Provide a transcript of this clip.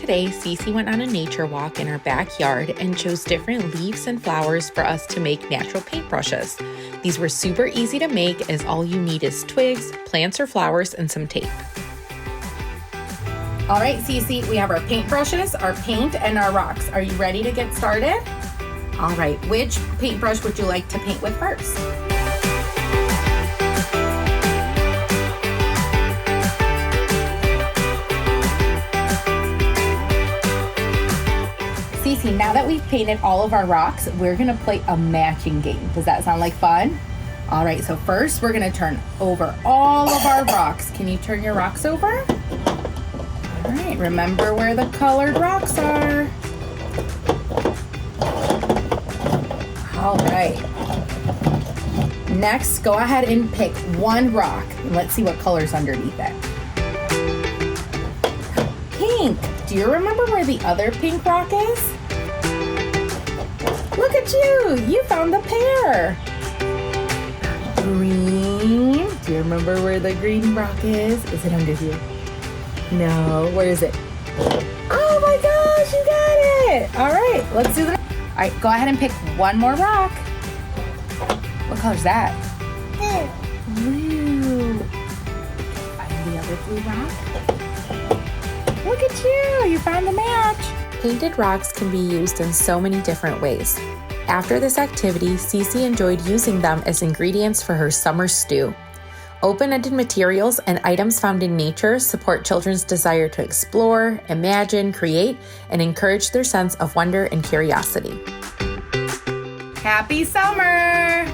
today, Cece went on a nature walk in our backyard and chose different leaves and flowers for us to make natural paintbrushes. These were super easy to make as all you need is twigs, plants or flowers, and some tape. All right, Cece, we have our paintbrushes, our paint, and our rocks. Are you ready to get started? All right, which paintbrush would you like to paint with first? Cece, now that we've painted all of our rocks, we're gonna play a matching game. Does that sound like fun? All right, so first we're gonna turn over all of our rocks. Can you turn your rocks over? All right, remember where the colored rocks are. All right. Next, go ahead and pick one rock, and let's see what color's underneath it. Pink. Do you remember where the other pink rock is? Look at you! You found the pear! Green. Do you remember where the green rock is? Is it under here? No. Where is it? Oh my gosh, you got it! All right, let's do the... All right, go ahead and pick one more rock. What color's that? Blue. Find the other blue rock. Look at you! You found the match! Painted rocks can be used in so many different ways. After this activity, Cece enjoyed using them as ingredients for her summer stew. Open-ended materials and items found in nature support children's desire to explore, imagine, create, and encourage their sense of wonder and curiosity. Happy summer!